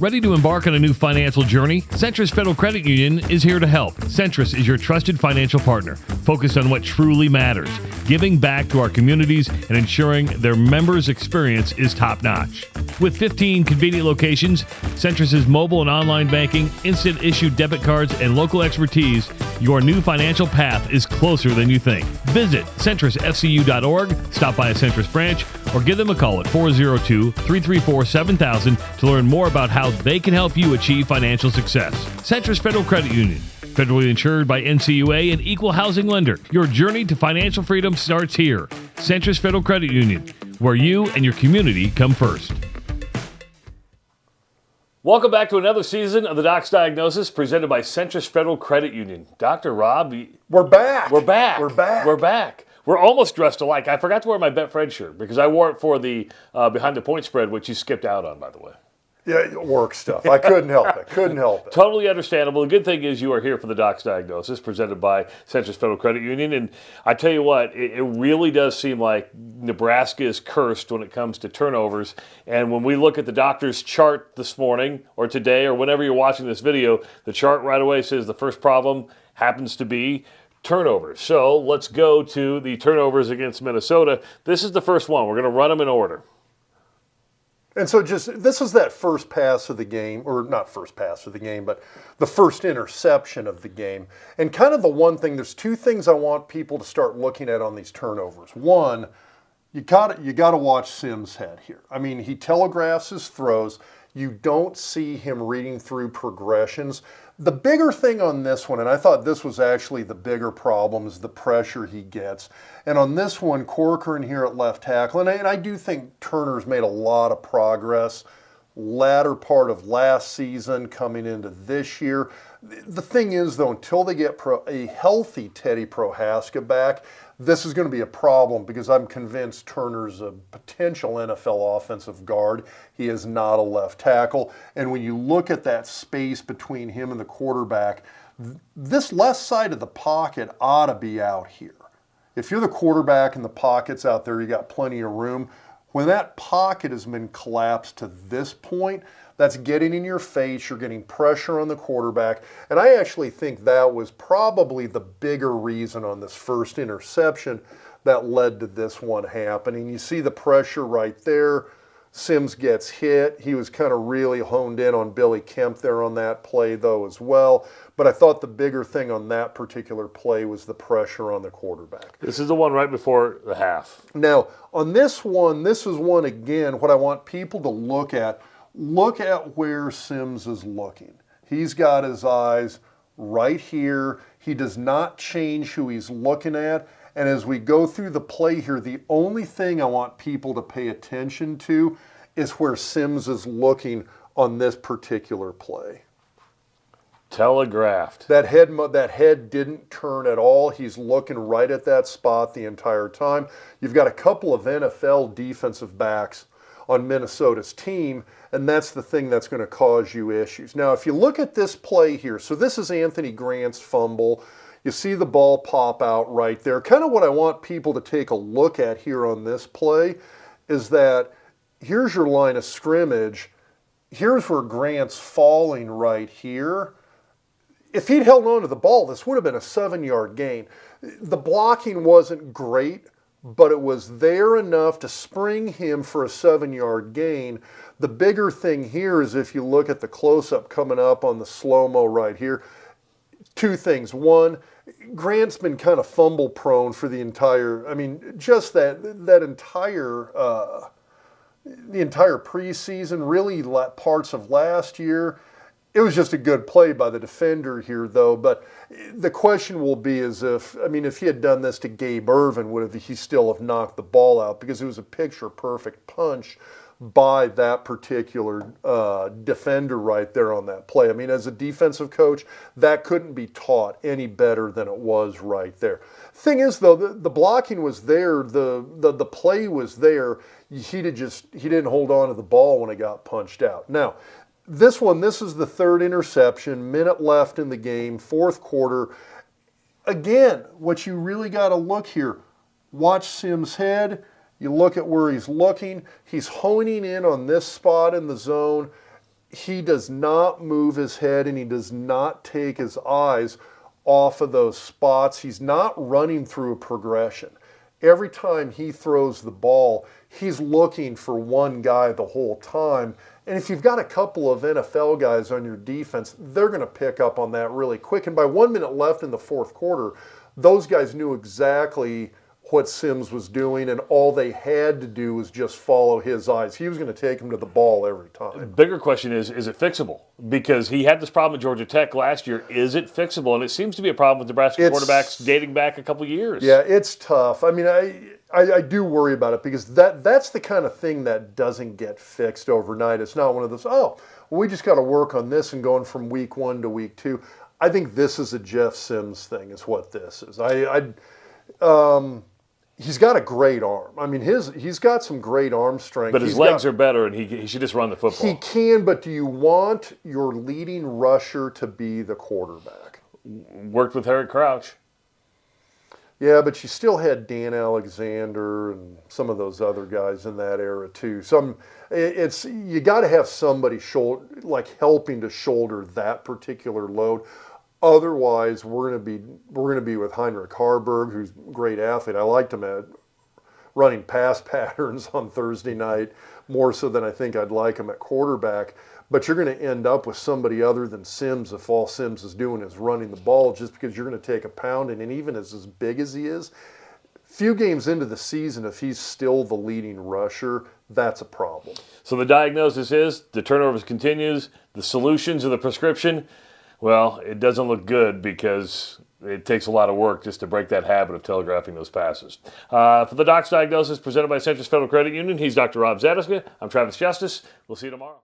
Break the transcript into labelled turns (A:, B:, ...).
A: Ready to embark on a new financial journey? Centris Federal Credit Union is here to help. Centris is your trusted financial partner, focused on what truly matters, giving back to our communities and ensuring their members' experience is top-notch. With 15 convenient locations, Centris' mobile and online banking, instant issue debit cards, and local expertise, your new financial path is closer than you think. Visit centrisfcu.org, stop by a Centris branch, or give them a call at 402-334-7000 to learn more about how they can help you achieve financial success. Centris Federal Credit Union, federally insured by NCUA and equal housing lender. Your journey to financial freedom starts here. Centris Federal Credit Union, where you and your community come first. Welcome back to another season of the Doc's Diagnosis presented by Centris Federal Credit Union. Dr. Rob,
B: we're back.
A: We're back. We're almost dressed alike. I forgot to wear my Bet Fred shirt because I wore it for the Behind the Point spread, which you skipped out on, by the way.
B: Yeah, work stuff. I couldn't help it.
A: Totally understandable. The good thing is you are here for the Doc's Diagnosis presented by Centris Federal Credit Union. And I tell you what, it really does seem like Nebraska is cursed when it comes to turnovers. And when we look at the doctor's chart this morning or today or whenever you're watching this video, the chart right away says the first problem happens to be turnovers. So let's go to the turnovers against Minnesota. This is the first one. We're going to run them in order.
B: And so this is that first pass of the game, or not first pass of the game, but the first interception of the game. And kind of the one thing, there's two things I want people to start looking at on these turnovers. One, you got to watch Sims' head here. I mean, he telegraphs his throws. You don't see him reading through progressions. The bigger thing on this one, and I thought this was actually the bigger problem, is the pressure he gets. And on this one, Corcoran here at left tackle, and I do think Turner's made a lot of progress latter part of last season coming into this year. The thing is, though, until they get a healthy Teddy Prohaska back, this is going to be a problem because I'm convinced Turner's a potential NFL offensive guard. He is not a left tackle. And when you look at that space between him and the quarterback, this left side of the pocket ought to be out here. If you're the quarterback and the pocket's out there, you got plenty of room. When that pocket has been collapsed to this point, that's getting in your face. You're getting pressure on the quarterback. And I actually think that was probably the bigger reason on this first interception that led to this one happening. You see the pressure right there. Sims gets hit. He was kind of really honed in on Billy Kemp there on that play, though, as well. But I thought the bigger thing on that particular play was the pressure on the quarterback.
A: This is the one right before the half.
B: Now, on this one, this is one, again, what I want people to look at where Sims is looking. He's got his eyes right here. He does not change who he's looking at. And as we go through the play here, the only thing I want people to pay attention to is where Sims is looking on this particular play.
A: Telegraphed.
B: That head didn't turn at all. He's looking right at that spot the entire time. You've got a couple of NFL defensive backs on Minnesota's team, and that's the thing that's going to cause you issues. Now, if you look at this play here, so this is Anthony Grant's fumble. You see the ball pop out right there. Kind of what I want people to take a look at here on this play is that here's your line of scrimmage. Here's where Grant's falling right here. If he'd held on to the ball, this would have been a 7-yard gain. The blocking wasn't great, but it was there enough to spring him for a 7-yard gain. The bigger thing here is if you look at the close-up coming up on the slow-mo right here, two things. One, Grant's been kind of fumble prone for the entire, just the entire preseason, really parts of last year. It was just a good play by the defender here, though. But the question will be is if he had done this to Gabe Ervin, would he still have knocked the ball out? Because it was a picture-perfect punch by that particular defender right there on that play. As a defensive coach, that couldn't be taught any better than it was right there. Thing is, though, the blocking was there, the play was there. He didn't hold on to the ball when it got punched out. Now, this is the third interception, minute left in the game, fourth quarter. Again, what you really got to look here, watch Sims' head. You look at where he's looking. He's honing in on this spot in the zone. he does not move his head and he does not take his eyes off of those spots. He's not running through a progression. Every time he throws the ball, he's looking for one guy the whole time. And if you've got a couple of NFL guys on your defense, they're going to pick up on that really quick. And by 1 minute left in the fourth quarter, those guys knew exactly what Sims was doing, and all they had to do was just follow his eyes. He was going to take him to the ball every time.
C: Bigger question is it fixable? Because he had this problem at Georgia Tech last year. Is it fixable? And it seems to be a problem with Nebraska quarterbacks dating back a couple years.
B: Yeah, it's tough. I mean, I do worry about it because that's the kind of thing that doesn't get fixed overnight. It's not one of those, we just got to work on this and going from week 1 to week 2. I think this is a Jeff Sims thing is what this is. He's got a great arm. I mean, he's got some great arm strength.
C: But his legs are better, and he should just run the football.
B: He can, but do you want your leading rusher to be the quarterback?
C: Worked with Eric Crouch.
B: Yeah, but you still had Dan Alexander and some of those other guys in that era too. You got to have somebody helping to shoulder that particular load. Otherwise, we're going to be with Heinrich Harburg, who's a great athlete. I liked him at running pass patterns on Thursday night more so than I think I'd like him at quarterback. But you're going to end up with somebody other than Sims if all Sims is doing is running the ball, just because you're going to take a pounding. And even as big as he is, few games into the season, if he's still the leading rusher, that's a problem.
C: So the diagnosis is the turnovers continues. The solutions or the prescription, well, it doesn't look good because it takes a lot of work just to break that habit of telegraphing those passes. For the Doc's Diagnosis presented by Centris Federal Credit Union, he's Dr. Rob Zatechka. I'm Travis Justice. We'll see you tomorrow.